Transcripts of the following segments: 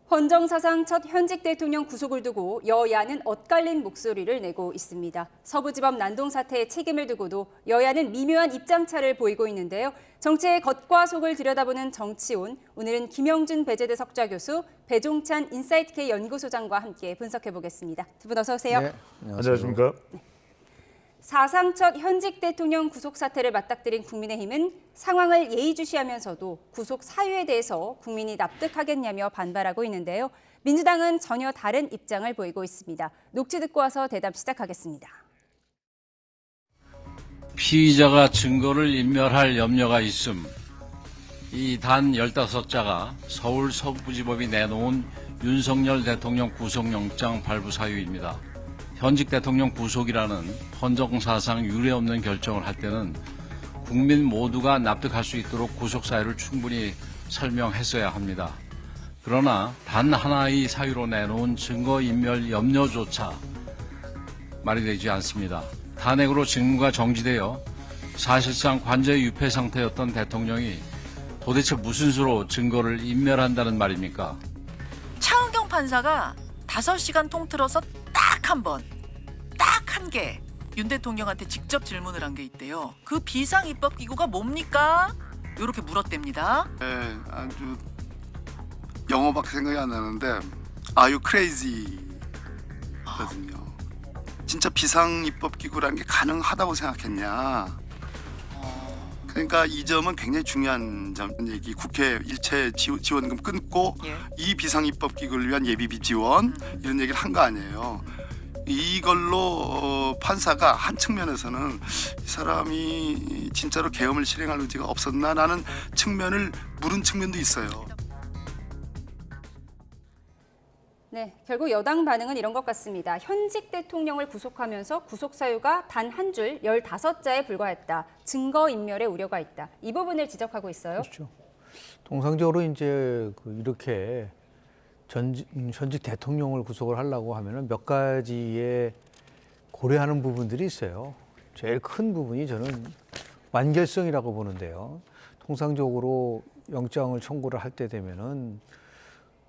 헌정사상 첫 현직 대통령 구속을 두고 여야는 엇갈린 목소리를 내고 있습니다. 서부지법 난동 사태의 책임을 두고도 여야는 미묘한 입장차를 보이고 있는데요. 정치의 겉과 속을 들여다보는 정치온, 오늘은 김영준 배재대 석좌교수, 배종찬 인사이트K 연구소장과 함께 분석해보겠습니다. 두 분 어서 오세요. 네, 안녕하십니까. 네. 사상 첫 현직 대통령 구속 사태를 맞닥뜨린 국민의힘은 상황을 예의주시하면서도 구속 사유에 대해서 국민이 납득하겠냐며 반발하고 있는데요. 민주당은 전혀 다른 입장을 보이고 있습니다. 녹취 듣고 와서 대답 시작하겠습니다. 피의자가 증거를 인멸할 염려가 있음. 이 단 15자가 서울 서부지법이 내놓은 윤석열 대통령 구속영장 발부 사유입니다. 현직 대통령 구속이라는 헌정사상 유례없는 결정을 할 때는 국민 모두가 납득할 수 있도록 구속 사유를 충분히 설명했어야 합니다. 그러나 단 하나의 사유로 내놓은 증거인멸 염려조차 말이 되지 않습니다. 탄핵으로 직무가 정지되어 사실상 관저의 유폐 상태였던 대통령이 도대체 무슨 수로 증거를 인멸한다는 말입니까? 차은경 판사가 5시간 통틀어서 딱 한 개 윤 대통령한테 직접 질문을 한 게 있대요. 그 비상입법기구가 뭡니까? 이렇게 물었답니다. 네, 아주 영어밖에 생각이 안 나는데 Are you crazy? 거든요. 진짜 비상입법기구라는 게 가능하다고 생각했냐? 그러니까 이 점은 굉장히 중요한 점. 얘기 국회 일체 지원금 끊고 이 비상입법기구를 위한 예비비 지원 이런 얘기를 한 거 아니에요. 이걸로 판사가 한 측면에서는 이 사람이 진짜로 계엄을 실행할 의지가 없었나라는 측면을 물은 측면도 있어요. 네, 결국 여당 반응은 이런 것 같습니다. 현직 대통령을 구속하면서 구속 사유가 단 한 줄 15자에 불과했다. 증거인멸의 우려가 있다. 이 부분을 지적하고 있어요. 그렇죠. 통상적으로 이제 이렇게 현직 대통령을 구속을 하려고 하면은 몇 가지의 고려하는 부분들이 있어요. 제일 큰 부분이 저는 완결성이라고 보는데요. 통상적으로 영장을 청구를 할 때 되면은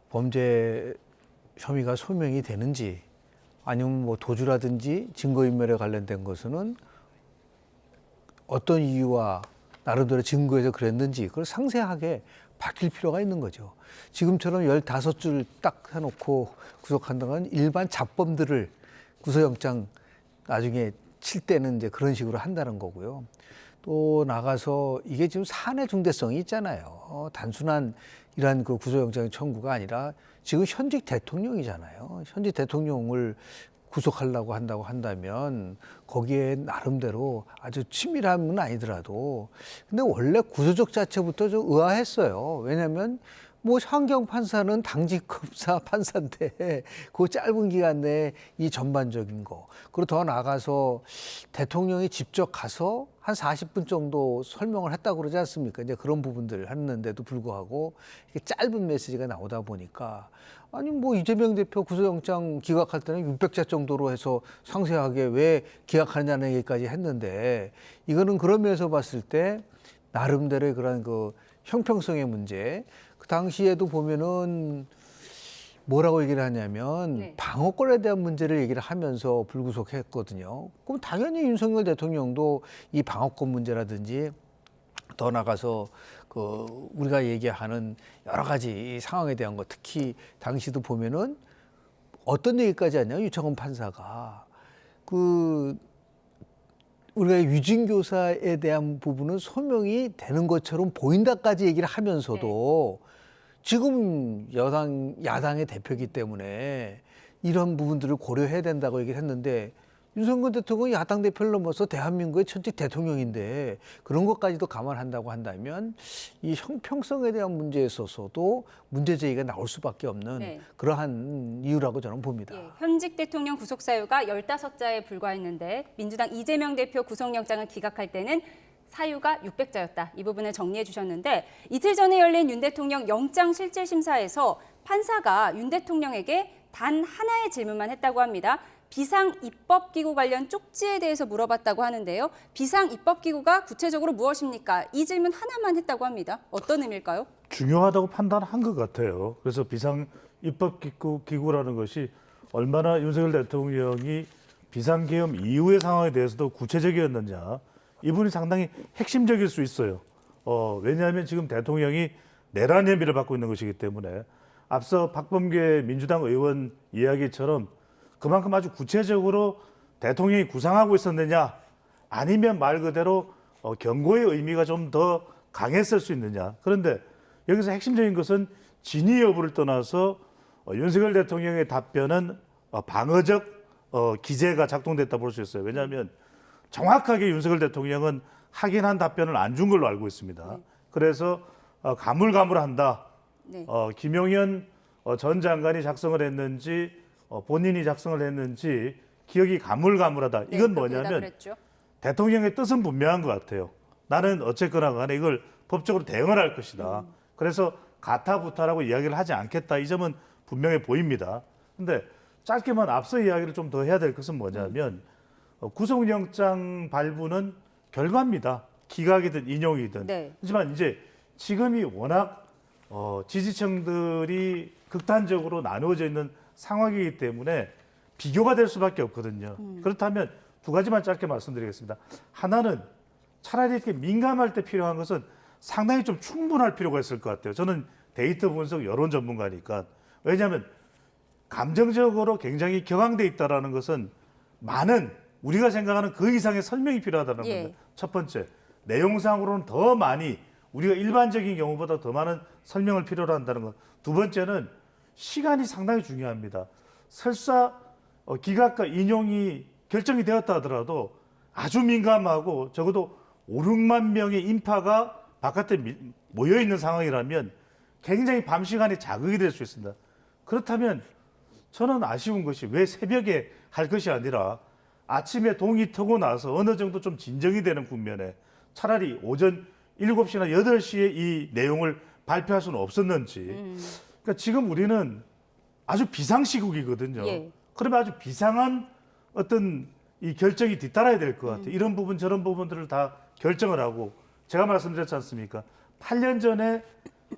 범죄 혐의가 소명이 되는지 아니면 뭐 도주라든지 증거인멸에 관련된 것은 어떤 이유와 나름대로 증거해서 그랬는지 그걸 상세하게 밝힐 필요가 있는 거죠. 지금처럼 15줄 딱 해놓고 구속한다는 일반 잡범들을 구속영장 나중에 칠 때는 이제 그런 식으로 한다는 거고요. 또 나가서 이게 지금 사안의 중대성이 있잖아요. 단순한 이러한 그 구속영장 청구가 아니라 지금 현직 대통령이잖아요. 현직 대통령을 구속하려고 한다고 한다면 거기에 나름대로 아주 치밀함은 아니더라도 근데 원래 구조적 자체부터 좀 의아했어요. 왜냐하면 뭐 한경 판사는 당직 검사 판사인데 그 짧은 기간 내에 이 전반적인 거 그리고 더 나가서 대통령이 직접 가서 한 40분 정도 설명을 했다고 그러지 않습니까? 이제 그런 부분들을 했는데도 불구하고 이렇게 짧은 메시지가 나오다 보니까 아니 뭐 이재명 대표 구속영장 기각할 때는 600자 정도로 해서 상세하게 왜 기각하느냐는 얘기까지 했는데 이거는 그런 면에서 봤을 때 나름대로의 그런 그 형평성의 문제 그 당시에도 보면은 뭐라고 얘기를 하냐면 방어권에 대한 문제를 얘기를 하면서 불구속했거든요. 그럼 당연히 윤석열 대통령도 이 방어권 문제라든지 더 나가서 그 우리가 얘기하는 여러 가지 상황에 대한 거 특히 당시도 보면은 어떤 얘기까지 하냐 유창훈 판사가 그 우리가 유진교사에 대한 부분은 소명이 되는 것처럼 보인다까지 얘기를 하면서도 지금 야당의 대표이기 때문에 이런 부분들을 고려해야 된다고 얘기를 했는데 윤석열 대통령이 야당 대표를 넘어서 대한민국의 현직 대통령인데 그런 것까지도 감안한다고 한다면 이 형평성에 대한 문제에 있어서도 문제 제기가 나올 수밖에 없는 그러한 이유라고 저는 봅니다. 현직 대통령 구속 사유가 15자에 불과했는데 민주당 이재명 대표 구속영장을 기각할 때는 사유가 600자였다. 이 부분을 정리해 주셨는데 이틀 전에 열린 윤 대통령 영장실질심사에서 판사가 윤 대통령에게 단 하나의 질문만 했다고 합니다. 비상입법기구 관련 쪽지에 대해서 물어봤다고 하는데요. 비상입법기구가 구체적으로 무엇입니까? 이 질문 하나만 했다고 합니다. 어떤 의미일까요? 중요하다고 판단한 것 같아요. 그래서 입법기구라는 것이 얼마나 윤석열 대통령이 비상계엄 이후의 상황에 대해서도 구체적이었느냐, 이 부분이 상당히 핵심적일 수 있어요. 왜냐하면 지금 대통령이 내란 혐의를 받고 있는 것이기 때문에 앞서 박범계 민주당 의원 이야기처럼 그만큼 아주 구체적으로 대통령이 구상하고 있었느냐, 아니면 말 그대로 경고의 의미가 좀 더 강했을 수 있느냐. 그런데 여기서 핵심적인 것은 진위 여부를 떠나서 윤석열 대통령의 답변은 방어적 기제가 작동됐다 볼 수 있어요. 왜냐하면 정확하게 윤석열 대통령은 확인한 답변을 안 준 걸로 알고 있습니다. 그래서 가물가물한다. 네. 김용현 전 장관이 작성을 했는지 본인이 작성을 했는지 기억이 가물가물하다. 네, 이건 그렇게 뭐냐면 대답을 했죠. 대통령의 뜻은 분명한 것 같아요. 나는 어쨌거나 간에 이걸 법적으로 대응을 할 것이다. 그래서 가타부타라고 이야기를 하지 않겠다. 이 점은 분명해 보입니다. 근데 짧게만 앞서 이야기를 좀 더 해야 될 것은 뭐냐면 구속영장 발부는 결과입니다. 기각이든 인용이든. 네. 하지만 이제 지금이 워낙 지지층들이 극단적으로 나누어져 있는 상황이기 때문에 비교가 될 수밖에 없거든요. 그렇다면 두 가지만 짧게 말씀드리겠습니다. 하나는 차라리 이렇게 민감할 때 필요한 것은 상당히 좀 충분할 필요가 있을 것 같아요. 저는 데이터 분석 여론 전문가니까. 왜냐하면 감정적으로 굉장히 격앙돼 있다는 것은 많은 우리가 생각하는 그 이상의 설명이 필요하다는 예. 겁니다. 첫 번째, 내용상으로는 더 많이 우리가 일반적인 경우보다 더 많은 설명을 필요로 한다는 것. 두 번째는 시간이 상당히 중요합니다. 설사 기각과 인용이 결정이 되었다 하더라도 아주 민감하고 적어도 5, 6만 명의 인파가 바깥에 모여 있는 상황이라면 굉장히 밤 시간이 자극이 될 수 있습니다. 그렇다면 저는 아쉬운 것이 왜 새벽에 할 것이 아니라 아침에 동이 트고 나서 어느 정도 좀 진정이 되는 국면에 차라리 오전 7시나 8시에 이 내용을 발표할 수는 없었는지. 그러니까 지금 우리는 아주 비상시국이거든요. 예. 그러면 아주 비상한 어떤 이 결정이 뒤따라야 될 것 같아요. 이런 부분 저런 부분들을 다 결정을 하고 제가 말씀드렸지 않습니까? 8년 전에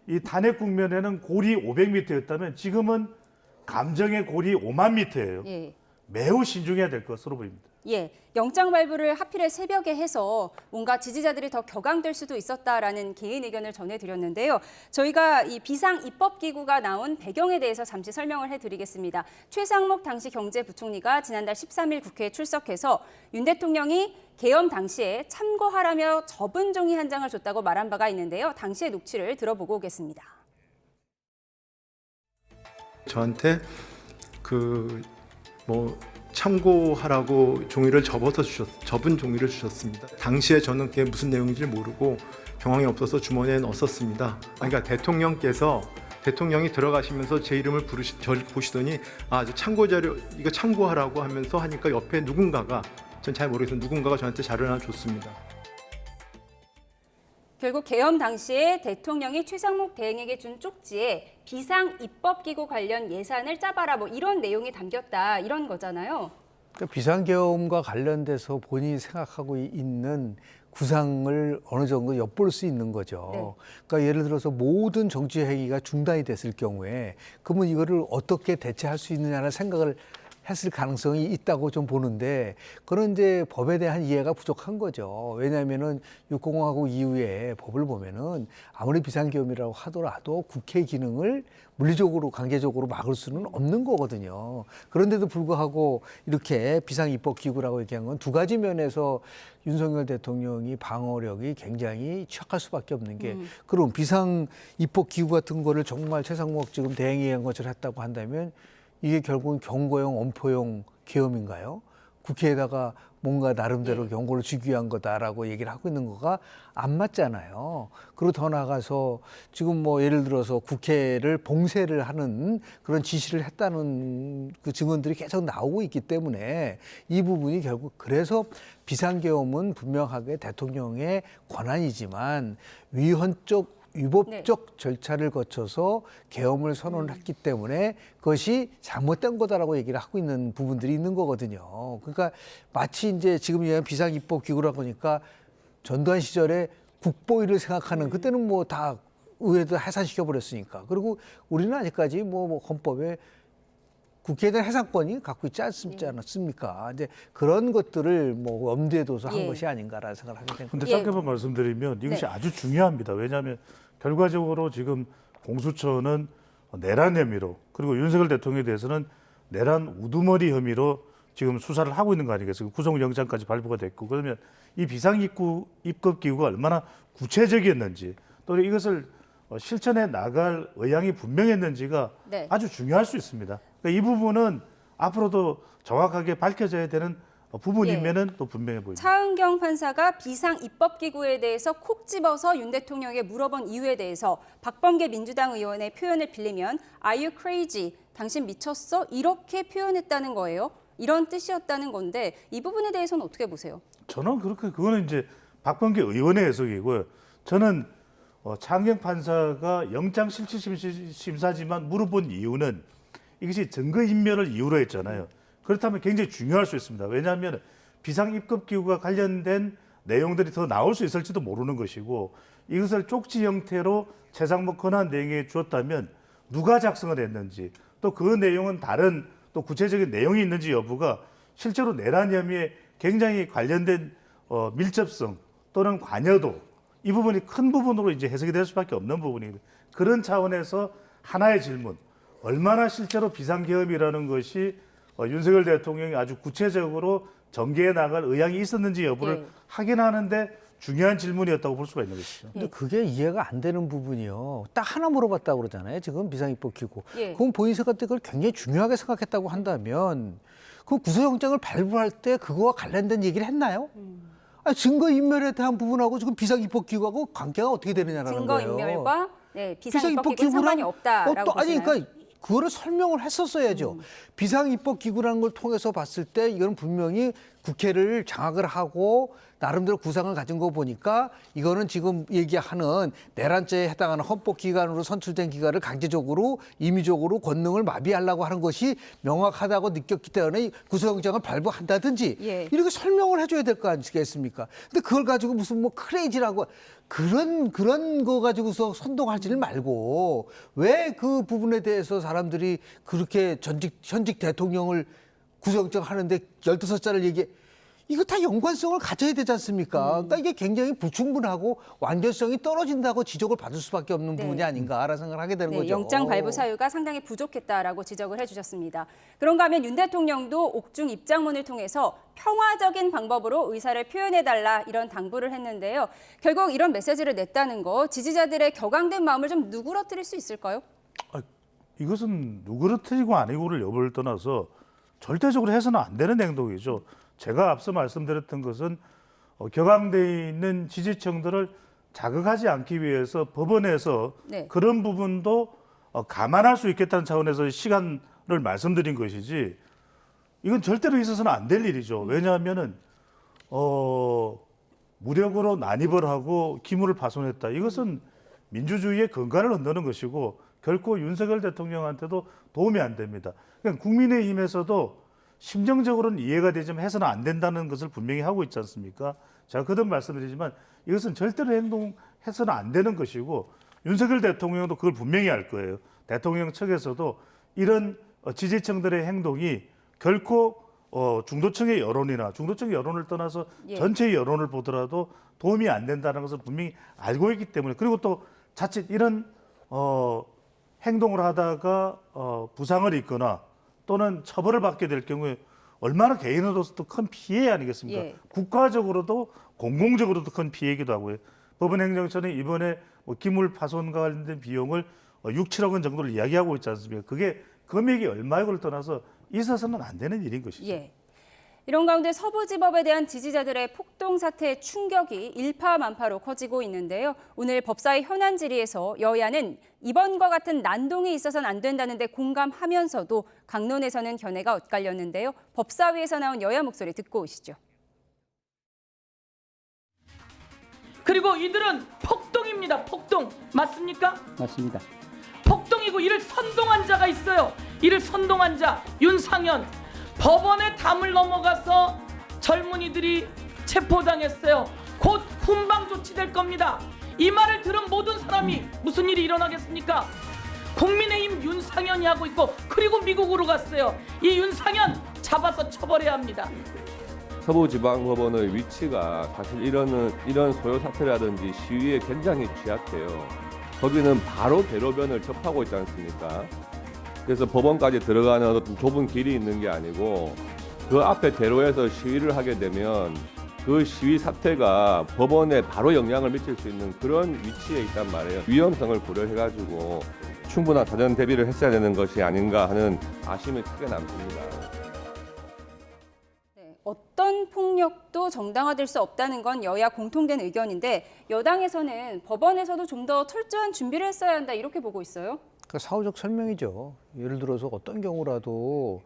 이 탄핵 국면에는 골이 500m였다면 지금은 감정의 골이 5만 m예요. 예. 매우 신중해야 될 것으로 보입니다. 예, 영장 발부를 하필에 새벽에 해서 뭔가 지지자들이 더 격앙될 수도 있었다라는 개인 의견을 전해드렸는데요. 저희가 이 비상 입법기구가 나온 배경에 대해서 잠시 설명을 해드리겠습니다. 최상목 당시 경제부총리가 지난달 13일 국회에 출석해서 윤 대통령이 계엄 당시에 참고하라며 접은 종이 한 장을 줬다고 말한 바가 있는데요. 당시의 녹취를 들어보고 오겠습니다. 저한테 참고하라고 종이를 접은 종이를 주셨습니다. 당시에 저는 그게 무슨 내용인지 모르고 경황이 없어서 주머니에 넣었습니다. 그러니까 대통령이 들어가시면서 제 이름을 저를 보시더니 참고 자료 이거 참고하라고 하면서 하니까 옆에 누군가가 전 잘 모르겠어요. 누군가가 저한테 자료를 하나 줬습니다. 결국 계엄 당시에 대통령이 최상목 대행에게 준 쪽지에 비상 입법기구 관련 예산을 짜봐라 뭐 이런 내용이 담겼다 이런 거잖아요. 그러니까 비상계엄과 관련돼서 본인이 생각하고 있는 구상을 어느 정도 엿볼 수 있는 거죠. 네. 그러니까 예를 들어서 모든 정치 행위가 중단이 됐을 경우에 그러면 이거를 어떻게 대체할 수 있느냐는 생각을 했을 가능성이 있다고 좀 보는데 그런 이제 법에 대한 이해가 부족한 거죠. 왜냐하면은 6공화국 이후에 법을 보면은 아무리 비상계엄이라고 하더라도 국회 기능을 물리적으로 강제적으로 막을 수는 없는 거거든요. 그런데도 불구하고 이렇게 비상입법기구라고 얘기한 건 두 가지 면에서 윤석열 대통령이 방어력이 굉장히 취약할 수밖에 없는 게 그럼 비상입법기구 같은 거를 정말 최상목 지금 대행이 한 것처럼 했다고 한다면 이게 결국은 경고용, 엄포용 계엄인가요? 국회에다가 뭔가 나름대로 경고를 주기 위한 거다라고 얘기를 하고 있는 거가 안 맞잖아요. 그리고 더 나아가서 지금 뭐 예를 들어서 국회를 봉쇄를 하는 그런 지시를 했다는 그 증언들이 계속 나오고 있기 때문에 이 부분이 결국 그래서 비상계엄은 분명하게 대통령의 권한이지만 위법적 절차를 거쳐서 계엄을 선언을 했기 때문에 그것이 잘못된 거다라고 얘기를 하고 있는 부분들이 있는 거거든요. 그러니까 마치 이제 지금 얘기하는 비상입법기구라고 하니까 전두환 시절에 국보위를 생각하는 그때는 뭐 다 의회도 해산시켜 버렸으니까. 그리고 우리는 아직까지 뭐 헌법에 국회에 대한 해산권이 갖고 있지 않습니까? 근데 그런 것들을 뭐 염두에 둬서 한 것이 아닌가라는 생각을 하게 됩니다. 근데 짧게 한번 말씀드리면 이것이 아주 중요합니다. 왜냐하면 결과적으로 지금 공수처는 내란 혐의로, 그리고 윤석열 대통령에 대해서는 내란 우두머리 혐의로 지금 수사를 하고 있는 거 아니겠어요? 구속영장까지 발부가 됐고, 그러면 이 비상입국 기구가 얼마나 구체적이었는지, 또 이것을 실천해 나갈 의향이 분명했는지가 네. 아주 중요할 수 있습니다. 그러니까 이 부분은 앞으로도 정확하게 밝혀져야 되는 부분이면은 또 분명해 보입니다. 차은경 판사가 비상 입법기구에 대해서 콕 집어서 윤 대통령에게 물어본 이유에 대해서 박범계 민주당 의원의 표현을 빌리면 Are you crazy? 당신 미쳤어? 이렇게 표현했다는 거예요. 이런 뜻이었다는 건데 이 부분에 대해서는 어떻게 보세요? 저는 그거는 이제 박범계 의원의 해석이고요. 저는 차은경 판사가 영장 실질심사지만 물어본 이유는 이것이 증거인멸을 이유로 했잖아요. 그렇다면 굉장히 중요할 수 있습니다. 왜냐하면 비상입법기구가 관련된 내용들이 더 나올 수 있을지도 모르는 것이고, 이것을 쪽지 형태로 최상목 권한 대행에 주었다면 누가 작성을 했는지, 또 그 내용은 다른 또 구체적인 내용이 있는지 여부가 실제로 내란 혐의에 굉장히 관련된 밀접성 또는 관여도, 이 부분이 큰 부분으로 이제 해석이 될 수밖에 없는 부분입니다. 그런 차원에서 하나의 질문, 얼마나 실제로 비상계엄이라는 것이 윤석열 대통령이 아주 구체적으로 전개해 나갈 의향이 있었는지 여부를 확인하는데 중요한 질문이었다고 볼 수가 있는 것이죠. 근데 그게 이해가 안 되는 부분이요. 딱 하나 물어봤다고 그러잖아요. 지금 비상입법기구. 예. 그럼 본인 생각 때 그걸 굉장히 중요하게 생각했다고 한다면 그 구속영장을 발부할 때 그거와 관련된 얘기를 했나요? 아니, 증거인멸에 대한 부분하고 지금 비상입법기구하고 관계가 어떻게 되느냐라는 거예요. 증거인멸과 비상입법기구는 상관이 없다라고 아니, 보시나요? 그러니까 그거를 설명을 했었어야죠. 비상입법기구라는 걸 통해서 봤을 때 이건 분명히 국회를 장악을 하고 나름대로 구상을 가진 거 보니까 이거는 지금 얘기하는 내란죄에 해당하는 헌법기관으로 선출된 기관을 강제적으로 임의적으로 권능을 마비하려고 하는 것이 명확하다고 느꼈기 때문에 구속영장을 발부한다든지 이렇게 설명을 해줘야 될 거 아니겠습니까? 근데 그걸 가지고 무슨 뭐 크레이지라고 그런 거 가지고서 선동하지를 말고 왜 그 부분에 대해서 사람들이 그렇게 현직 대통령을 구속영장 하는데 15자를 얘기해. 이거 다 연관성을 가져야 되지 않습니까? 그러니까 이게 굉장히 불충분하고 완전성이 떨어진다고 지적을 받을 수밖에 없는 부분이 아닌가라는 생각을 하게 되는 거죠. 영장 발부 사유가 상당히 부족했다라고 지적을 해주셨습니다. 그런가 하면 윤 대통령도 옥중 입장문을 통해서 평화적인 방법으로 의사를 표현해달라 이런 당부를 했는데요. 결국 이런 메시지를 냈다는 거 지지자들의 격앙된 마음을 좀 누그러뜨릴 수 있을까요? 이것은 누그러뜨리고 아니고를 여부를 떠나서 절대적으로 해서는 안 되는 행동이죠. 제가 앞서 말씀드렸던 것은 격앙돼 있는 지지층들을 자극하지 않기 위해서 법원에서 그런 부분도 감안할 수 있겠다는 차원에서 시간을 말씀드린 것이지, 이건 절대로 있어서는 안 될 일이죠. 왜냐하면은 무력으로 난입을 하고 기물을 파손했다. 이것은 민주주의의 근간을 흔드는 것이고 결코 윤석열 대통령한테도 도움이 안 됩니다. 그러니까 국민의힘에서도 심정적으로는 이해가 되지만 해서는 안 된다는 것을 분명히 하고 있지 않습니까? 제가 거듭 말씀드리지만 이것은 절대로 행동해서는 안 되는 것이고 윤석열 대통령도 그걸 분명히 알 거예요. 대통령 측에서도 이런 지지층들의 행동이 결코 중도층의 여론이나 중도층의 여론을 떠나서 전체의 여론을 보더라도 도움이 안 된다는 것을 분명히 알고 있기 때문에, 그리고 또 자칫 이런 행동을 하다가 부상을 입거나 또는 처벌을 받게 될 경우에 얼마나 개인으로서도 큰 피해 아니겠습니까? 국가적으로도 공공적으로도 큰 피해이기도 하고요. 법원행정처는 이번에 기물 파손과 관련된 비용을 6, 7억 원 정도를 이야기하고 있지 않습니까? 그게 금액이 얼마이고를 떠나서 있어서는 안 되는 일인 것이죠. 이런 가운데 서부지법에 대한 지지자들의 폭동 사태의 충격이 일파만파로 커지고 있는데요. 오늘 법사위 현안 질의에서 여야는 이번과 같은 난동이 있어서는 안 된다는데 공감하면서도 강론에서는 견해가 엇갈렸는데요. 법사위에서 나온 여야 목소리 듣고 오시죠. 그리고 이들은 폭동입니다. 폭동. 맞습니까? 맞습니다. 폭동이고 이를 선동한 자가 있어요. 이를 선동한 자 윤상현. 법원의 담을 넘어가서 젊은이들이 체포당했어요. 곧 훈방 조치될 겁니다. 이 말을 들은 모든 사람이 무슨 일이 일어나겠습니까? 국민의힘 윤상현이 하고 있고 그리고 미국으로 갔어요. 이 윤상현 잡아서 처벌해야 합니다. 서부지방법원의 위치가 사실 이런 소요 사태라든지 시위에 굉장히 취약해요. 거기는 바로 대로변을 접하고 있지 않습니까? 그래서 법원까지 들어가는 어떤 좁은 길이 있는 게 아니고 그 앞에 대로에서 시위를 하게 되면 그 시위 사태가 법원에 바로 영향을 미칠 수 있는 그런 위치에 있단 말이에요. 위험성을 고려해가지고 충분한 사전 대비를 했어야 되는 것이 아닌가 하는 아쉬움이 크게 남습니다. 네, 어떤 폭력도 정당화될 수 없다는 건 여야 공통된 의견인데 여당에서는 법원에서도 좀 더 철저한 준비를 했어야 한다 이렇게 보고 있어요. 그러니까 사후적 설명이죠. 예를 들어서 어떤 경우라도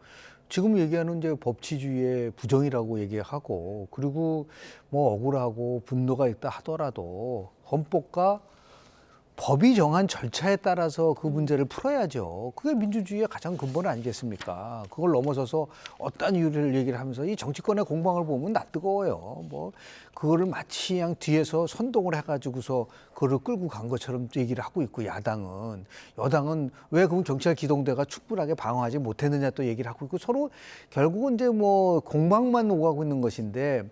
지금 얘기하는 이제 법치주의의 부정이라고 얘기하고 그리고 뭐 억울하고 분노가 있다 하더라도 헌법과 법이 정한 절차에 따라서 그 문제를 풀어야죠. 그게 민주주의의 가장 근본 아니겠습니까? 그걸 넘어서서 어떤 이유를 얘기를 하면서 이 정치권의 공방을 보면 낯뜨거워요. 뭐 그거를 마치 그냥 뒤에서 선동을 해가지고서 그거를 끌고 간 것처럼 얘기를 하고 있고 여당은 왜 그럼 경찰 기동대가 충분하게 방어하지 못했느냐 또 얘기를 하고 있고 서로 결국은 이제 뭐 공방만 오가고 있는 것인데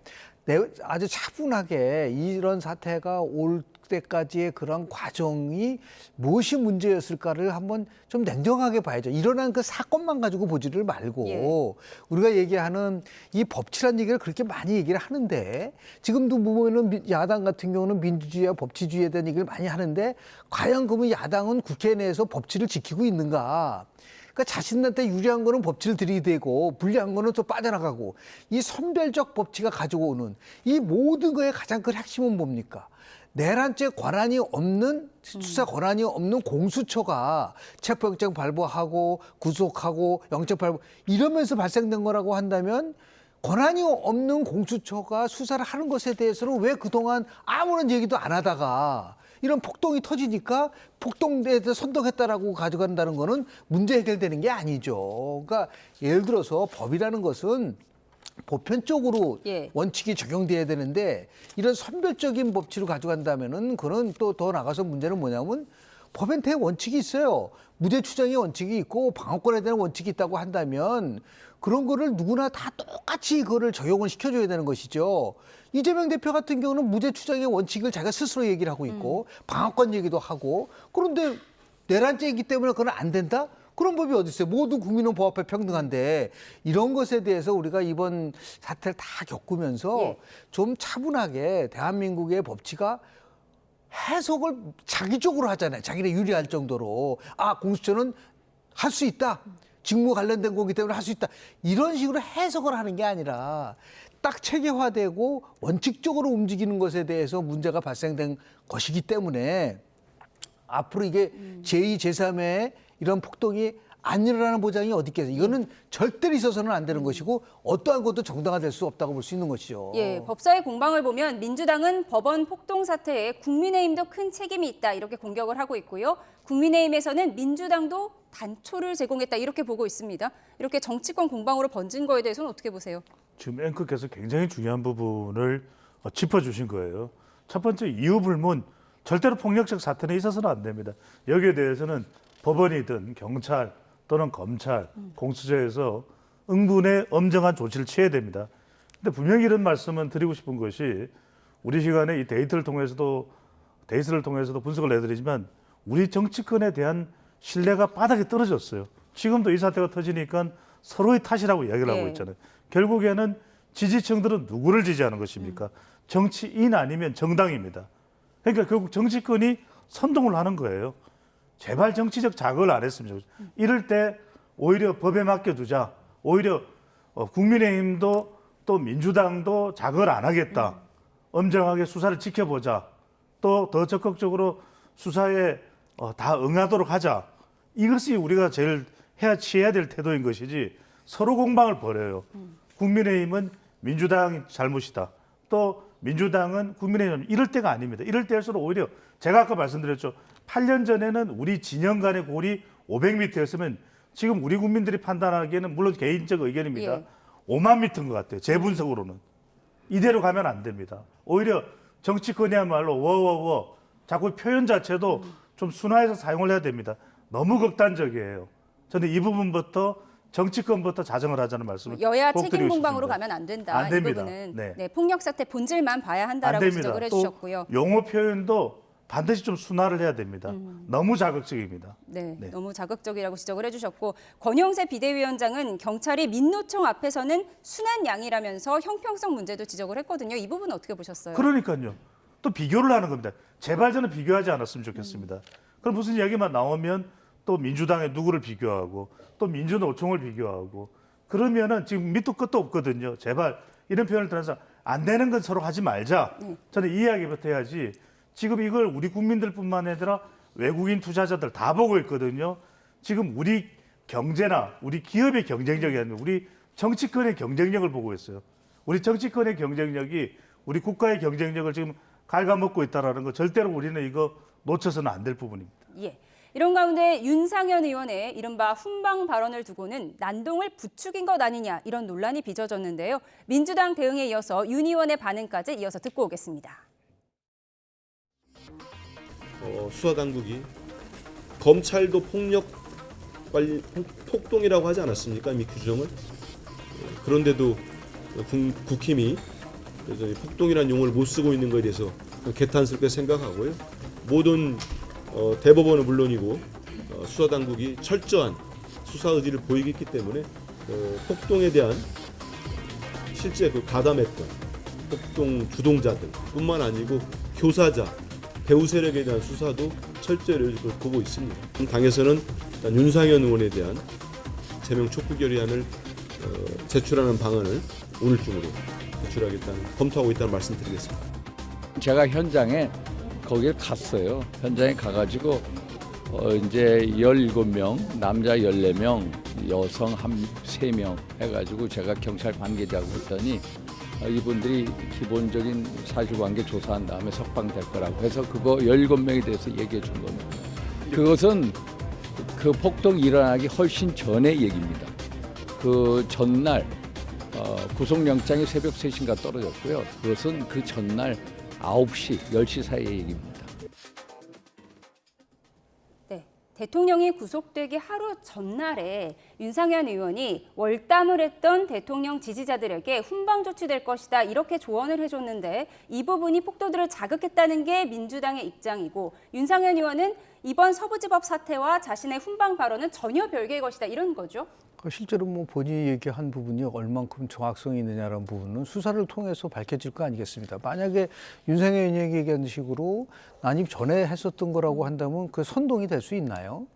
아주 차분하게 이런 사태가 올 때까지의 그런 과정이 무엇이 문제였을까를 한번 좀 냉정하게 봐야죠. 일어난 그 사건만 가지고 보지를 말고 우리가 얘기하는 이 법치란 얘기를 그렇게 많이 얘기를 하는데 지금도 보면은 야당 같은 경우는 민주주의와 법치주의에 대한 얘기를 많이 하는데 과연 그러면 야당은 국회 내에서 법치를 지키고 있는가? 그러니까 자신한테 유리한 거는 법치를 들이대고 불리한 거는 또 빠져나가고 이 선별적 법치가 가지고 오는 이 모든 거의 가장 큰 핵심은 뭡니까? 내란죄 권한이 없는 수사 권한이 없는 공수처가 체포영장 발부하고 구속하고 영장 발부 이러면서 발생된 거라고 한다면 권한이 없는 공수처가 수사를 하는 것에 대해서는 왜 그동안 아무런 얘기도 안 하다가 이런 폭동이 터지니까 폭동에 대해서 선동했다라고 가져간다는 거는 문제 해결되는 게 아니죠. 그러니까 예를 들어서 법이라는 것은 보편적으로 원칙이 적용돼야 되는데 이런 선별적인 법치로 가져간다면은 그는 또 더 나가서 문제는 뭐냐면 법엔 대원칙이 있어요. 무죄 추정의 원칙이 있고 방어권에 대한 원칙이 있다고 한다면 그런 거를 누구나 다 똑같이 그거를 적용을 시켜줘야 되는 것이죠. 이재명 대표 같은 경우는 무죄 추정의 원칙을 자기가 스스로 얘기를 하고 있고 방어권 얘기도 하고 그런데 내란죄이기 때문에 그건 안 된다? 그런 법이 어디 있어요? 모두 국민은 법 앞에 평등한데 이런 것에 대해서 우리가 이번 사태를 다 겪으면서 좀 차분하게 대한민국의 법치가 해석을 자기 쪽으로 하잖아요. 자기네 유리할 정도로 공수처는 할 수 있다. 직무 관련된 거기 때문에 할 수 있다. 이런 식으로 해석을 하는 게 아니라 딱 체계화되고 원칙적으로 움직이는 것에 대해서 문제가 발생된 것이기 때문에 앞으로 이게 제2, 제3의 이런 폭동이 안 일어나는 보장이 어디 있겠어요. 이거는 절대로 있어서는 안 되는 것이고 어떠한 것도 정당화될 수 없다고 볼 수 있는 것이죠. 법사의 공방을 보면 민주당은 법원 폭동 사태에 국민의힘도 큰 책임이 있다 이렇게 공격을 하고 있고요. 국민의힘에서는 민주당도 단초를 제공했다 이렇게 보고 있습니다. 이렇게 정치권 공방으로 번진 거에 대해서는 어떻게 보세요? 지금 앵커께서 굉장히 중요한 부분을 짚어주신 거예요. 첫 번째 이유 불문, 절대로 폭력적 사태는 있어서는 안 됩니다. 여기에 대해서는 법원이든 경찰 또는 검찰, 공수처에서 응분의 엄정한 조치를 취해야 됩니다. 근데 분명히 이런 말씀은 드리고 싶은 것이 우리 시간에 이 데이트를 통해서도 분석을 해드리지만 우리 정치권에 대한 신뢰가 바닥에 떨어졌어요. 지금도 이 사태가 터지니까 서로의 탓이라고 이야기를 하고 있잖아요. 결국에는 지지층들은 누구를 지지하는 것입니까? 정치인 아니면 정당입니다. 그러니까 결국 정치권이 선동을 하는 거예요. 제발 정치적 자극을 안 했으면 좋겠어요. 이럴 때 오히려 법에 맡겨두자. 오히려 국민의힘도 또 민주당도 자극을 안 하겠다. 엄정하게 수사를 지켜보자. 또 더 적극적으로 수사에 다 응하도록 하자. 이것이 우리가 제일 취해야 될 태도인 것이지 서로 공방을 벌여요. 국민의힘은 민주당 잘못이다. 또 민주당은 국민의힘 이럴 때가 아닙니다. 이럴 때일수록 오히려 제가 아까 말씀드렸죠. 8년 전에는 우리 진영 간의 골이 500m였으면 지금 우리 국민들이 판단하기에는 물론 개인적 의견입니다. 5만 미터인 것 같아요. 제 분석으로는. 이대로 가면 안 됩니다. 오히려 정치권이야말로 자꾸 표현 자체도 좀 순화해서 사용을 해야 됩니다. 너무 극단적이에요. 저는 이 부분부터 정치권부터 자정을 하자는 말씀을 여야 꼭 책임 드리고 공방으로 싶습니다. 가면 안 된다. 안 됩니다. 이 부분은 네. 네, 폭력 사태 본질만 봐야 안 한다라고 됩니다. 지적을 또 해주셨고요. 용어 표현도 반드시 좀 순화를 해야 됩니다. 너무 자극적입니다. 네, 네. 너무 자극적이라고 지적을 해주셨고 권영세 비대위원장은 경찰이 민노총 앞에서는 순한 양이라면서 형평성 문제도 지적을 했거든요. 이 부분은 어떻게 보셨어요? 그러니까요. 또 비교를 하는 겁니다. 제발 저는 비교하지 않았으면 좋겠습니다. 그럼 무슨 이야기만 나오면 또 민주당에 누구를 비교하고 또 민주노총을 비교하고 그러면은 지금 밑도 끝도 없거든요. 제발 이런 표현을 들어서 안 되는 건 서로 하지 말자. 저는 이 이야기부터 해야지. 지금 이걸 우리 국민들뿐만 아니라 외국인 투자자들 다 보고 있거든요. 지금 우리 경제나 우리 기업의 경쟁력이 아니라 우리 정치권의 경쟁력을 보고 있어요. 우리 정치권의 경쟁력이 우리 국가의 경쟁력을 지금 갉아먹고 있다는 거 절대로 우리는 이거 놓쳐서는 안 될 부분입니다. 예. 이런 가운데 윤상현 의원의 이른바 훈방 발언을 두고는 난동을 부추긴 것 아니냐 이런 논란이 빚어졌는데요. 민주당 대응에 이어서 윤 의원의 반응까지 이어서 듣고 오겠습니다. 수사당국이 검찰도 폭력 관리 폭동이라고 하지 않았습니까? 이미 규정을. 그런데도 국힘이 여전히 폭동이라는 용어를 못 쓰고 있는 것에 대해서 개탄스럽게 생각하고요. 모든 대법원은 물론이고 수사당국이 철저한 수사 의지를 보이고 있기 때문에 폭동에 대한 실제 그 가담했던 폭동 주동자들뿐만 아니고 교사자, 배후 세력에 대한 수사도 철저히 보고 있습니다. 당에서는 일단 윤상현 의원에 대한 제명 촉구 결의안을 제출하는 방안을 오늘 중으로 검토하고 있다는 말씀드리겠습니다. 제가 현장에 거기에 갔어요. 현장에 가가지고 이제 17명, 남자 14명, 여성 3명 해가지고 제가 경찰 관계자고 했더니 이분들이 기본적인 사실관계 조사한 다음에 석방될 거라고 해서 그거 17명에 대해서 얘기해 준 겁니다. 그것은 그 폭동이 일어나기 훨씬 전의 얘기입니다. 그 전날 구속영장이 새벽 3시인가 떨어졌고요. 그것은 그 전날 9시, 10시 사이의 얘기입니다. 네, 대통령이 구속되기 하루 전날에 윤상현 의원이 월담을 했던 대통령 지지자들에게 훈방 조치될 것이다 이렇게 조언을 해줬는데 이 부분이 폭도들을 자극했다는 게 민주당의 입장이고 윤상현 의원은 이번 서부지법 사태와 자신의 훈방 발언은 전혀 별개의 것이다 이런 거죠. 실제로 뭐 본인이 얘기한 부분이 얼만큼 정확성이 있느냐라는 부분은 수사를 통해서 밝혀질 거 아니겠습니까? 만약에 윤상현 의원이 얘기한 식으로 난입 전에 했었던 거라고 한다면 그 선동이 될 수 있나요?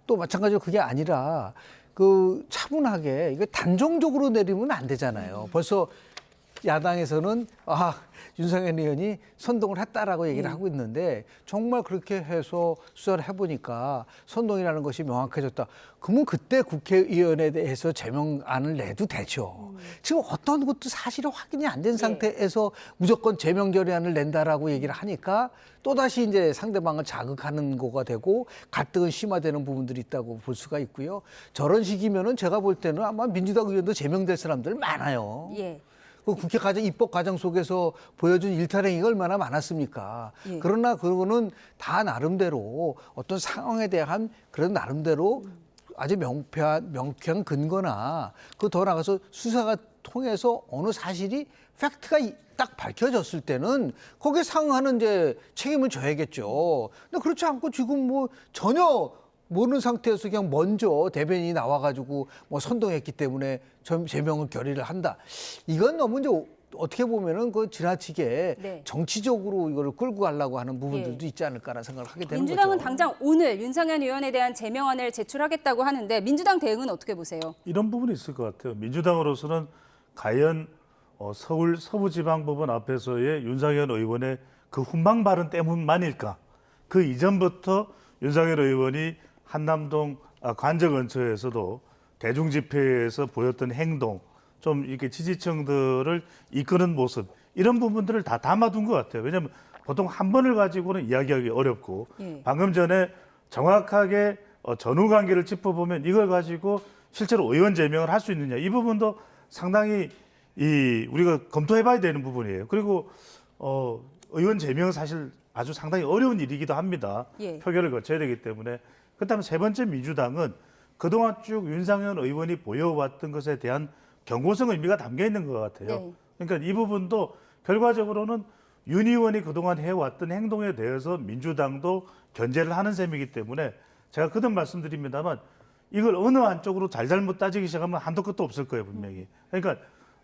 또 마찬가지로 그게 아니라 그 차분하게 이거 단정적으로 내리면 안 되잖아요. 벌써 야당에서는 윤상현 의원이 선동을 했다라고 얘기를 하고 있는데 정말 그렇게 해서 수사를 해보니까 선동이라는 것이 명확해졌다. 그러면 그때 국회의원에 대해서 제명안을 내도 되죠. 지금 어떤 것도 사실은 확인이 안 된 상태에서 무조건 제명 결의안을 낸다라고 얘기를 하니까 또다시 이제 상대방을 자극하는 거가 되고 갈등은 심화되는 부분들이 있다고 볼 수가 있고요. 저런 식이면은 제가 볼 때는 아마 민주당 의원도 제명될 사람들 많아요. 예. 그 국회 과정, 입법 과정 속에서 보여준 일탈행위가 얼마나 많았습니까? 예. 그러나 그거는 다 나름대로 어떤 상황에 대한 그런 나름대로 아주 명쾌한 근거나 그 더 나가서 수사가 통해서 어느 사실이 팩트가 딱 밝혀졌을 때는 거기에 상응하는 이제 책임을 져야겠죠. 근데 그렇지 않고 지금 뭐 전혀 모르는 상태에서 그냥 먼저 대변인이 나와가지고 뭐 선동했기 때문에 제명을 결의를 한다. 이건 너무 이제 어떻게 보면은 그 지나치게 정치적으로 이걸 끌고 가려고 하는 부분들도 있지 않을까라는 생각을 하게 되는 민주당은 거죠. 당장 오늘 윤상현 의원에 대한 제명안을 제출하겠다고 하는데 민주당 대응은 어떻게 보세요? 이런 부분이 있을 것 같아요. 민주당으로서는 과연 서울 서부지방법원 앞에서의 윤상현 의원의 그 훈방 발언 때문만일까? 그 이전부터 윤상현 의원이 한남동 관저 근처에서도 대중집회에서 보였던 행동, 좀 이렇게 지지층들을 이끄는 모습, 이런 부분들을 다 담아둔 것 같아요. 왜냐하면 보통 한 번을 가지고는 이야기하기 어렵고 방금 전에 정확하게 전후 관계를 짚어보면 이걸 가지고 실제로 의원 제명을 할 수 있느냐, 이 부분도 상당히 우리가 검토해봐야 되는 부분이에요. 그리고 의원 제명은 사실 아주 상당히 어려운 일이기도 합니다. 예. 표결을 거쳐야 되기 때문에. 그다음에 세 번째 민주당은 그동안 쭉 윤상현 의원이 보여왔던 것에 대한 경고성 의미가 담겨 있는 것 같아요. 네. 그러니까 이 부분도 결과적으로는 윤 의원이 그동안 해왔던 행동에 대해서 민주당도 견제를 하는 셈이기 때문에 제가 거듭 말씀드립니다만 이걸 어느 한쪽으로 잘잘못 따지기 시작하면 한도 끝도 없을 거예요, 분명히. 그러니까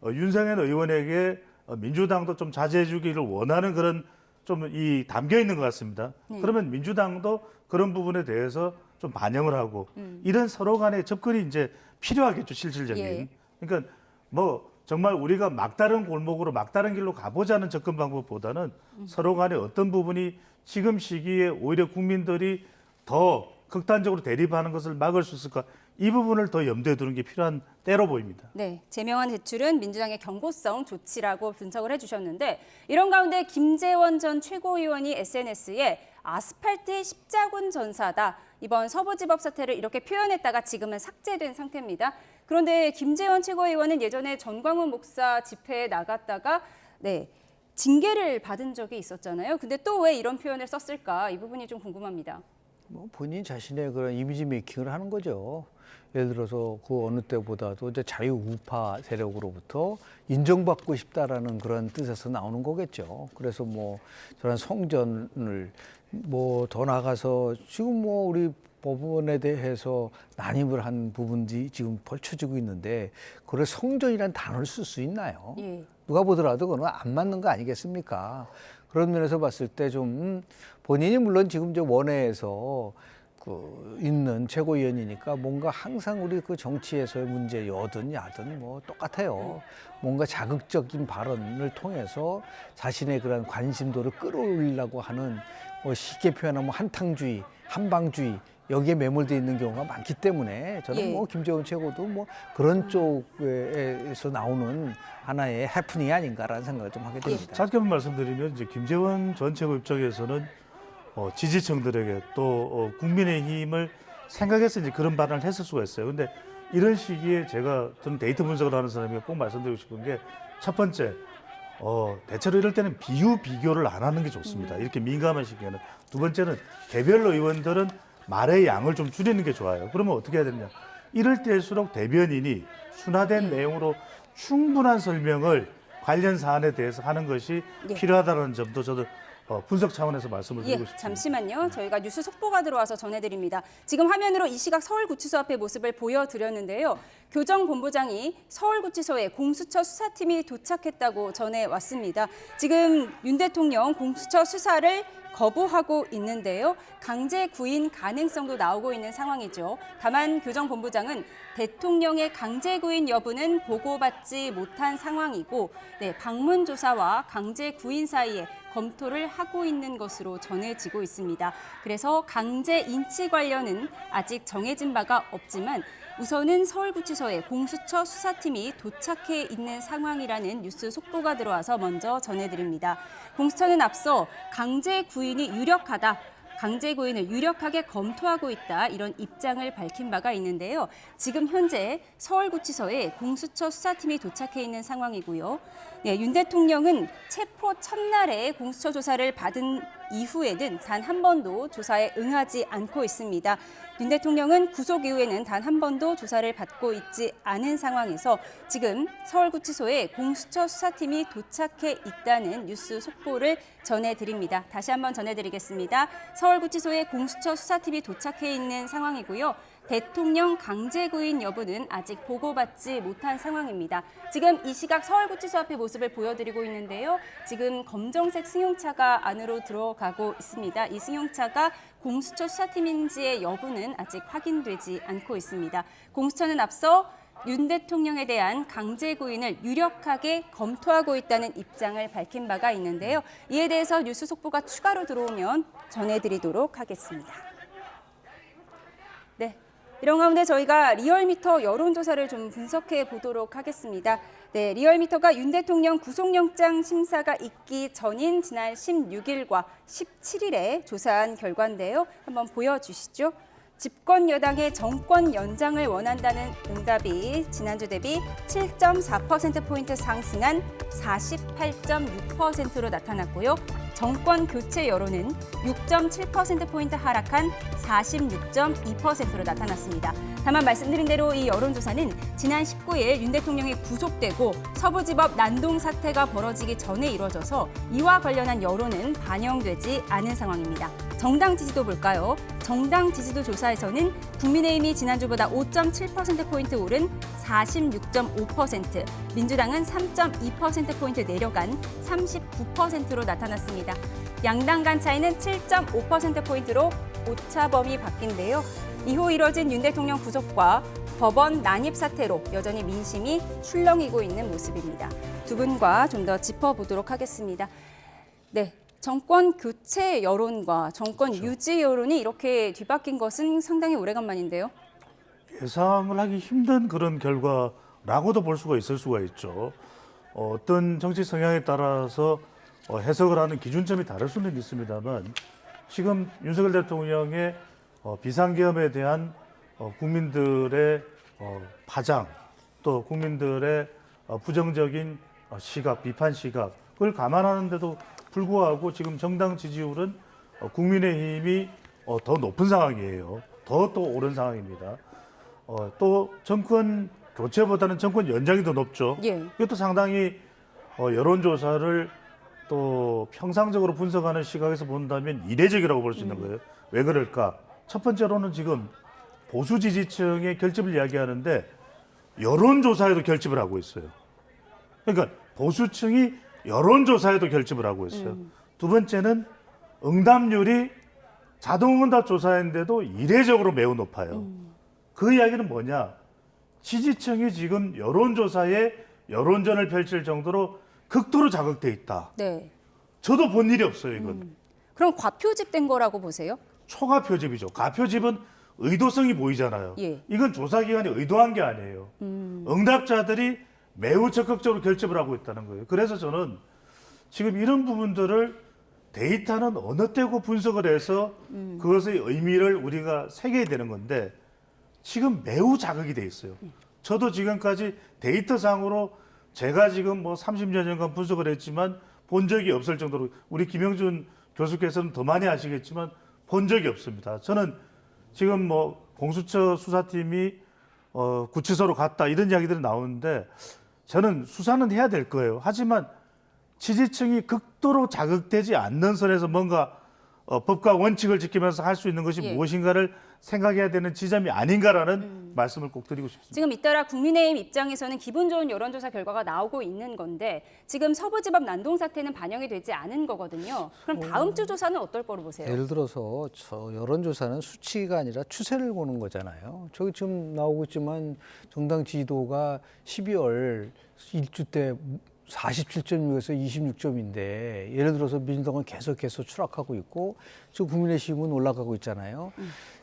윤상현 의원에게 민주당도 좀 자제해 주기를 원하는 그런 좀 이 담겨 있는 것 같습니다. 그러면 민주당도 그런 부분에 대해서 좀 반영을 하고 이런 서로 간의 접근이 이제 필요하겠죠, 실질적인. 예. 그러니까 뭐 정말 우리가 막다른 골목으로 막다른 길로 가보자는 접근 방법보다는 서로 간에 어떤 부분이 지금 시기에 오히려 국민들이 더 극단적으로 대립하는 것을 막을 수 있을까, 이 부분을 더 염두에 두는 게 필요한 때로 보입니다. 네, 제명안 제출은 민주당의 경고성 조치라고 분석을 해주셨는데 이런 가운데 김재원 전 최고위원이 SNS에 아스팔트의 십자군 전사다. 이번 서부지법 사태를 이렇게 표현했다가 지금은 삭제된 상태입니다. 그런데 김재원 최고위원은 예전에 전광훈 목사 집회에 나갔다가 징계를 받은 적이 있었잖아요. 근데 또 왜 이런 표현을 썼을까? 이 부분이 좀 궁금합니다. 뭐 본인 자신의 그런 이미지 메이킹을 하는 거죠. 예를 들어서 그 어느 때보다도 이제 자유 우파 세력으로부터 인정받고 싶다라는 그런 뜻에서 나오는 거겠죠. 그래서 뭐 저런 성전을 뭐 더 나가서 지금 뭐 우리 법원에 대해서 난입을 한 부분들이 지금 벌쳐지고 있는데 그걸 성전이라는 단어를 쓸 수 있나요? 예. 누가 보더라도 그건 안 맞는 거 아니겠습니까? 그런 면에서 봤을 때 좀 본인이 물론 지금 저 원외에서 그 있는 최고위원이니까 뭔가 항상 우리 그 정치에서의 문제 여든 야든 뭐 똑같아요. 뭔가 자극적인 발언을 통해서 자신의 그런 관심도를 끌어올리려고 하는 뭐 쉽게 표현하면 한탕주의, 한방주의 여기에 매몰되어 있는 경우가 많기 때문에 저는 예. 뭐 김재원 최고도 뭐 그런 쪽에서 나오는 하나의 해프닝이 아닌가라는 생각을 좀 하게 됩니다. 짧게만 말씀드리면 이제 김재원 전 최고 입장에서는 지지층들에게 또 국민의힘을 생각해서 이제 그런 발언을 했을 수가 있어요. 근데 이런 시기에 저는 데이터 분석을 하는 사람이 꼭 말씀드리고 싶은 게 첫 번째, 대체로 이럴 때는 비교를 안 하는 게 좋습니다. 이렇게 민감한 시기에는. 두 번째는 개별 의원들은 말의 양을 좀 줄이는 게 좋아요. 그러면 어떻게 해야 되냐? 이럴 때일수록 대변인이 순화된 내용으로 충분한 설명을 관련 사안에 대해서 하는 것이 필요하다는 점도 저도 분석 차원에서 말씀을 드리고 싶습니다. 잠시만요. 저희가 뉴스 속보가 들어와서 전해드립니다. 지금 화면으로 이 시각 서울구치소 앞의 모습을 보여드렸는데요. 교정본부장이 서울구치소에 공수처 수사팀이 도착했다고 전해왔습니다. 지금 윤 대통령 공수처 수사를 거부하고 있는데요. 강제 구인 가능성도 나오고 있는 상황이죠. 다만 교정본부장은 대통령의 강제 구인 여부는 보고받지 못한 상황이고 방문 조사와 강제 구인 사이에 검토를 하고 있는 것으로 전해지고 있습니다. 그래서 강제 인치 관련은 아직 정해진 바가 없지만 우선은 서울구치소에 공수처 수사팀이 도착해 있는 상황이라는 뉴스 속보가 들어와서 먼저 전해드립니다. 공수처는 앞서 강제 구인이 유력하다. 강제 구인을 유력하게 검토하고 있다. 이런 입장을 밝힌 바가 있는데요. 지금 현재 서울구치소에 공수처 수사팀이 도착해 있는 상황이고요. 윤 대통령은 체포 첫날에 공수처 조사를 받은 이후에는 단 한 번도 조사에 응하지 않고 있습니다. 윤 대통령은 구속 이후에는 단 한 번도 조사를 받고 있지 않은 상황에서 지금 서울구치소에 공수처 수사팀이 도착해 있다는 뉴스 속보를 전해드립니다. 다시 한번 전해드리겠습니다. 서울구치소에 공수처 수사팀이 도착해 있는 상황이고요. 대통령 강제 구인 여부는 아직 보고받지 못한 상황입니다. 지금 이 시각 서울구치소 앞의 모습을 보여드리고 있는데요. 지금 검정색 승용차가 안으로 들어가고 있습니다. 이 승용차가 공수처 수사팀인지의 여부는 아직 확인되지 않고 있습니다. 공수처는 앞서 윤 대통령에 대한 강제 구인을 유력하게 검토하고 있다는 입장을 밝힌 바가 있는데요. 이에 대해서 뉴스 속보가 추가로 들어오면 전해드리도록 하겠습니다. 네. 이런 가운데 저희가 리얼미터 여론조사를 좀 분석해 보도록 하겠습니다. 네, 리얼미터가 윤 대통령 구속영장 심사가 있기 전인 지난 16일과 17일에 조사한 결과인데요. 한번 보여주시죠. 집권 여당의 정권 연장을 원한다는 응답이 지난주 대비 7.4%포인트 상승한 48.6%로 나타났고요. 정권 교체 여론은 6.7%포인트 하락한 46.2%로 나타났습니다. 다만 말씀드린 대로 이 여론조사는 지난 19일 윤 대통령이 구속되고 서부지법 난동 사태가 벌어지기 전에 이루어져서 이와 관련한 여론은 반영되지 않은 상황입니다. 정당 지지도 볼까요? 정당 지지도 조사에서는 국민의힘이 지난주보다 5.7%포인트 오른 46.5%, 민주당은 3.2%포인트 내려간 39%로 나타났습니다. 양당 간 차이는 7.5%포인트로 오차범위 바뀐데요. 이후 이뤄진 윤 대통령 구속과 법원 난입 사태로 여전히 민심이 출렁이고 있는 모습입니다. 두 분과 좀 더 짚어보도록 하겠습니다. 네. 정권 교체 여론과 정권 유지 여론이 이렇게 뒤바뀐 것은 상당히 오래간만인데요. 예상을 하기 힘든 그런 결과라고도 볼 수가 있을 수가 있죠. 어떤 정치 성향에 따라서 해석을 하는 기준점이 다를 수는 있습니다만 지금 윤석열 대통령의 비상계엄에 대한 국민들의 파장 또 국민들의 부정적인 시각, 비판 시각을 감안하는데도 불구하고 지금 정당 지지율은 국민의힘이 더 높은 상황이에요. 더 오른 상황입니다. 또 정권 교체보다는 정권 연장이 더 높죠. 예. 이것도 상당히 여론조사를 또 평상적으로 분석하는 시각에서 본다면 이례적이라고 볼 수 있는 거예요. 왜 그럴까? 첫 번째로는 지금 보수 지지층의 결집을 이야기하는데 여론조사에도 결집을 하고 있어요. 그러니까 보수층이 여론조사에도 결집을 하고 있어요. 두 번째는 응답률이 자동응답 조사인데도 이례적으로 매우 높아요. 그 이야기는 뭐냐? 지지층이 지금 여론조사에 여론전을 펼칠 정도로 극도로 자극돼 있다. 네. 저도 본 일이 없어요, 이건. 그럼 과표집된 거라고 보세요? 초과표집이죠. 가표집은 의도성이 보이잖아요. 예. 이건 조사기관이 의도한 게 아니에요. 응답자들이 매우 적극적으로 결집을 하고 있다는 거예요. 그래서 저는 지금 이런 부분들을 데이터는 어느 때고 분석을 해서 그것의 의미를 우리가 새겨야 되는 건데 지금 매우 자극이 돼 있어요. 저도 지금까지 데이터상으로 제가 지금 뭐 30여 년간 분석을 했지만 본 적이 없을 정도로 우리 김영준 교수께서는 더 많이 아시겠지만 본 적이 없습니다. 저는 지금 뭐 공수처 수사팀이 구치소로 갔다 이런 이야기들이 나오는데 저는 수사는 해야 될 거예요. 하지만 지지층이 극도로 자극되지 않는 선에서 뭔가 법과 원칙을 지키면서 할 수 있는 것이 예. 무엇인가를 생각해야 되는 지점이 아닌가라는 말씀을 꼭 드리고 싶습니다. 지금 잇따라 국민의힘 입장에서는 기분 좋은 여론조사 결과가 나오고 있는 건데 지금 서부지법 난동 사태는 반영이 되지 않은 거거든요. 그럼 다음 주 조사는 어떨 거로 보세요? 예를 들어서 저 여론조사는 수치가 아니라 추세를 보는 거잖아요. 저기 지금 나오고 있지만 정당 지지도가 12월 1주 때 47.6에서 26점인데 예를 들어서 민주당은 계속해서 추락하고 있고 지금 국민의힘은 올라가고 있잖아요.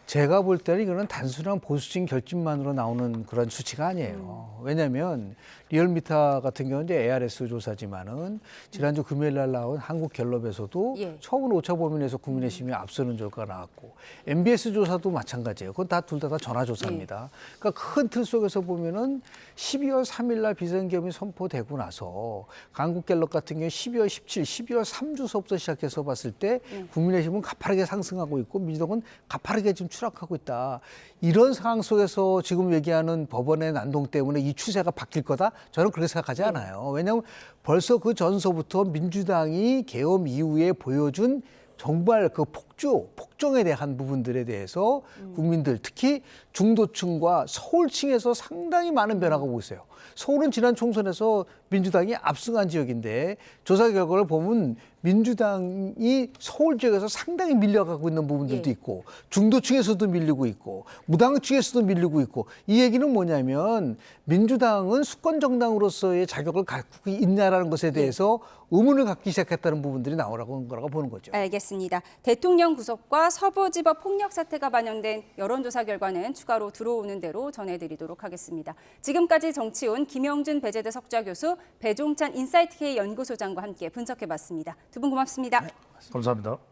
제가 볼 때는 이거는 단순한 보수층 결집만으로 나오는 그런 수치가 아니에요. 왜냐하면 리얼미터 같은 경우는 이제 ARS 조사지만은 지난주 금요일 날 나온 한국갤럽에서도 예. 처음으로 오차 범위 내에서 국민의힘이 앞서는 결과가 나왔고 MBS 조사도 마찬가지예요. 그건 둘 다 전화 조사입니다. 그러니까 큰 틀 속에서 보면은 12월 3일 날 비상계엄이 선포되고 나서 한국갤럽 같은 경우 12월 17, 12월 3주서부터 시작해서 봤을 때 국민의힘은 가파르게 상승하고 있고 민주당은 가파르게 지금 추락하고 있다. 이런 상황 속에서 지금 얘기하는 법원의 난동 때문에 이 추세가 바뀔 거다? 저는 그렇게 생각하지 않아요. 왜냐하면 벌써 그 전서부터 민주당이 계엄 이후에 보여준 정말 그 폭정에 대한 부분들에 대해서 국민들, 특히 중도층과 서울층에서 상당히 많은 변화가 오고 있어요. 서울은 지난 총선에서 민주당이 압승한 지역인데 조사 결과를 보면 민주당이 서울 지역에서 상당히 밀려가고 있는 부분들도 있고 중도층에서도 밀리고 있고 무당층에서도 밀리고 있고 이 얘기는 뭐냐면 민주당은 수권 정당으로서의 자격을 갖고 있냐라는 것에 대해서 의문을 갖기 시작했다는 부분들이 나오라고 거라고 보는 거죠. 알겠습니다. 대통령 구속과 서부지법 폭력 사태가 반영된 여론조사 결과는 추가로 들어오는 대로 전해드리도록 하겠습니다. 지금까지 정치온 김영준 배재대 석좌교수, 배종찬 인사이트K 연구소장과 함께 분석해봤습니다. 두 분 고맙습니다. 감사합니다.